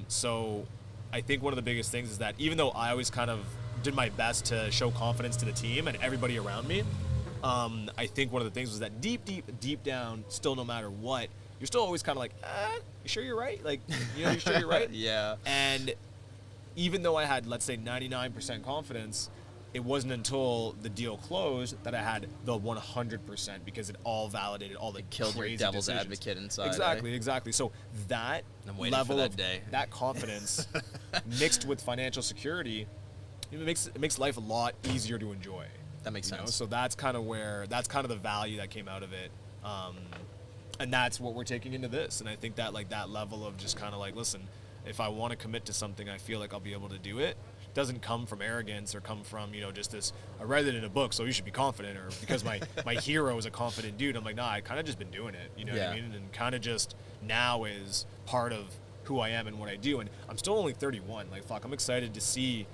So I think one of the biggest things is that even though I always kind of did my best to show confidence to the team and everybody around me, I think one of the things was that deep down, still no matter what, you're still always kind of like, you sure you're right? Like, you know, you sure you're right? Yeah. And even though I had, let's say, 99% confidence, it wasn't until the deal closed that I had the 100% because it all validated all the killed crazy your devil's decisions. advocate inside. Exactly. So that I'm waiting level for that of day. that confidence mixed with financial security, it makes life a lot easier to enjoy. That makes sense. So that's kind of the value that came out of it. And that's what we're taking into this. And I think that, like, that level of just kind of like, listen, if I want to commit to something, I feel like I'll be able to do it. It doesn't come from arrogance or come from, you know, just this, I read it in a book, so you should be confident, or because my hero is a confident dude. I'm like, nah, I kind of just been doing it, you know what I mean? And kind of just now is part of who I am and what I do. And I'm still only 31. Like, fuck, I'm excited to see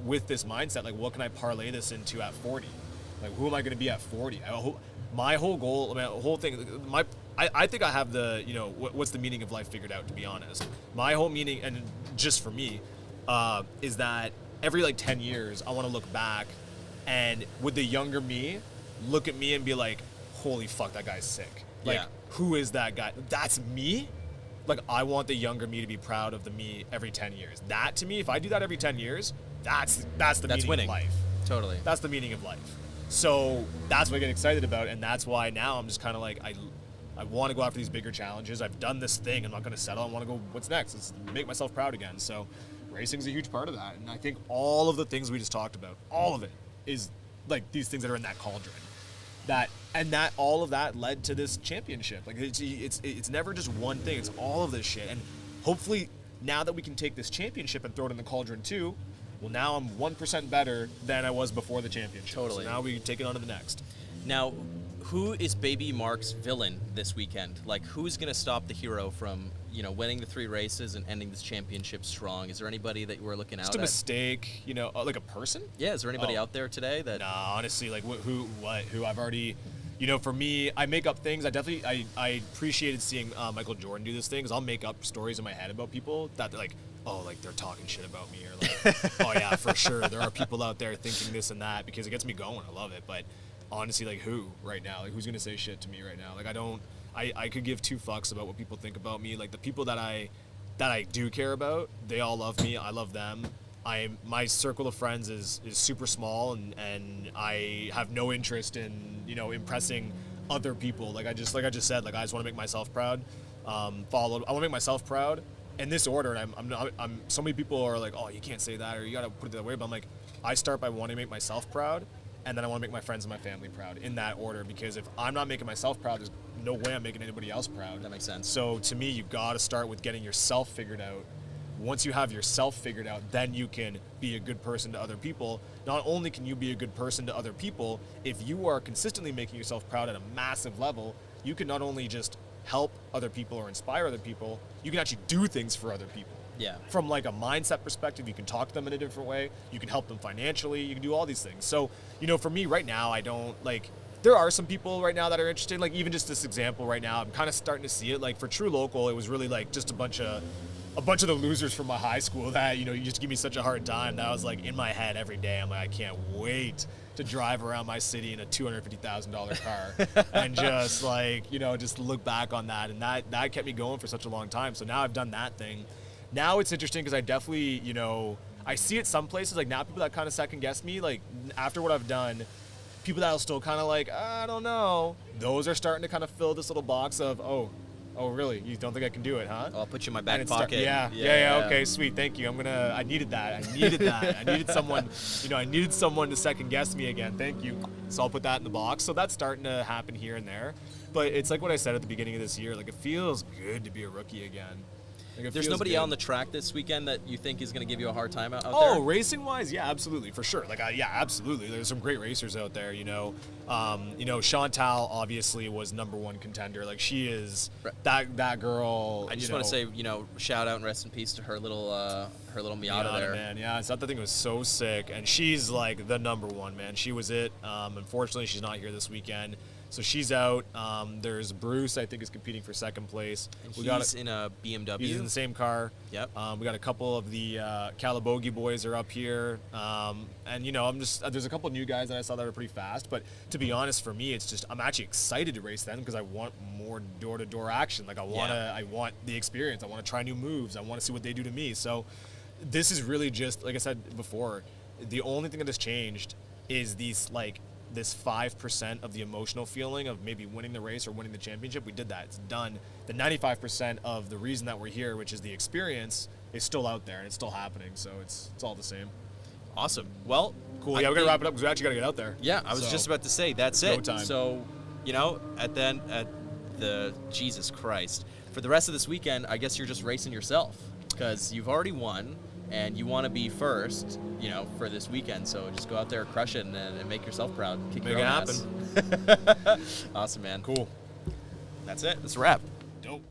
with this mindset, like, what can I parlay this into at 40? Like, who am I going to be at 40? My whole goal, my whole thing, I think I have the, you know, what's the meaning of life figured out, to be honest. My whole meaning, and just for me, is that every, like, 10 years, I want to look back and with the younger me, look at me and be like, holy fuck, that guy's sick. Like, who is that guy? That's me? Like, I want the younger me to be proud of the me every 10 years. That, to me, if I do that every 10 years, that's the meaning winning. of life. Totally. That's the meaning of life. So that's what I get excited about, and that's why now I'm just kind of like, I want to go after these bigger challenges. I've done this thing. I'm not going to settle. I want to go, what's next? Let's make myself proud again. So racing's a huge part of that. And I think all of the things we just talked about, all of it is like these things that are in that cauldron. All of that led to this championship. Like, it's never just one thing. It's all of this shit. And hopefully now that we can take this championship and throw it in the cauldron too, well, now I'm 1% better than I was before the championship. Totally. So now we can take it on to the next. Now, who is Baby Marc's villain this weekend? Like, who's going to stop the hero from, you know, winning the 3 races and ending this championship strong? Is there anybody that you were looking out at? Just a mistake, you know, like a person? Yeah, is there anybody out there today that... Nah, honestly, like, who I've already... You know, for me, I make up things. I appreciated seeing Michael Jordan do this thing, because I'll make up stories in my head about people that they're like, oh, like, they're talking shit about me, or like, oh yeah, for sure, there are people out there thinking this and that, because it gets me going. I love it. But honestly, like, who right now? Like, who's gonna say shit to me right now? Like, I could give 2 fucks about what people think about me. Like, the people that I do care about, they all love me. I love them. My circle of friends is super small, and I have no interest in, you know, impressing other people. Like I just said, like, I just want to make myself proud. I want to make myself proud in this order. And I'm so many people are like, oh, you can't say that, or you got to put it that way. But I'm like, I start by wanting to make myself proud, and then I want to make my friends and my family proud, in that order. Because if I'm not making myself proud, there's no way I'm making anybody else proud. That makes sense. So to me, you got to start with getting yourself figured out. Once you have yourself figured out, then you can be a good person to other people. Not only can you be a good person to other people, if you are consistently making yourself proud at a massive level, you can not only just help other people or inspire other people, you can actually do things for other people. Yeah. From like a mindset perspective, you can talk to them in a different way. You can help them financially. You can do all these things. So, you know, for me right now, I don't like... There are some people right now that are interested. Like, even just this example right now, I'm kind of starting to see it. Like, for True Local, it was really like just a bunch of the losers from my high school that, you know, you just give me such a hard time. That was like in my head every day. I'm like, I can't wait to drive around my city in a $250,000 car and just like, you know, just look back on that. And that kept me going for such a long time. So now I've done that thing. Now it's interesting because I definitely, you know, I see it some places, like now people that kind of second guess me, like after what I've done, people that'll still kind of like, I don't know. Those are starting to kind of fill this little box of, oh, really? You don't think I can do it, huh? I'll put you in my back pocket. Yeah. Okay, sweet. Thank you. I needed that. I needed someone, you know, to second guess me again. Thank you. So I'll put that in the box. So that's starting to happen here and there. But it's like what I said at the beginning of this year. Like, it feels good to be a rookie again. Like, it There's feels nobody good. on the track this weekend that you think is going to give you a hard time out there? Oh, racing wise, yeah, absolutely, for sure. Like, yeah, absolutely. There's some great racers out there. Chantal obviously was #1 contender. Like, she is that girl. I just want to say, shout out and rest in peace to her little Miata there. Man, yeah, I thought that thing was so sick, and she's like the #1, man. She was it. Unfortunately, she's not here this weekend. So she's out. There's Bruce, I think, is competing for second place. And he's in a BMW. He's in the same car. Yep. We got a couple of the Calabogie boys are up here. There's a couple of new guys that I saw that are pretty fast. But to be honest, for me, it's just I'm actually excited to race them because I want more door-to-door action. Like, I want the experience. I want to try new moves. I want to see what they do to me. So this is really just, like I said before, the only thing that has changed is this 5% of the emotional feeling of maybe winning the race or winning the championship. We did that. It's done. The 95% of the reason that we're here, which is the experience, is still out there and it's still happening. So it's all the same. Awesome. Well, cool. Yeah, we're gonna wrap it up because we actually gotta get out there. Yeah, I was just about to say that's it. Time. So, Jesus Christ, for the rest of this weekend, I guess you're just racing yourself because you've already won. And you want to be first, for this weekend. So just go out there, crush it, and make yourself proud. Kick Make your it own happen. ass. Awesome, man. Cool. That's it. That's a wrap. Dope.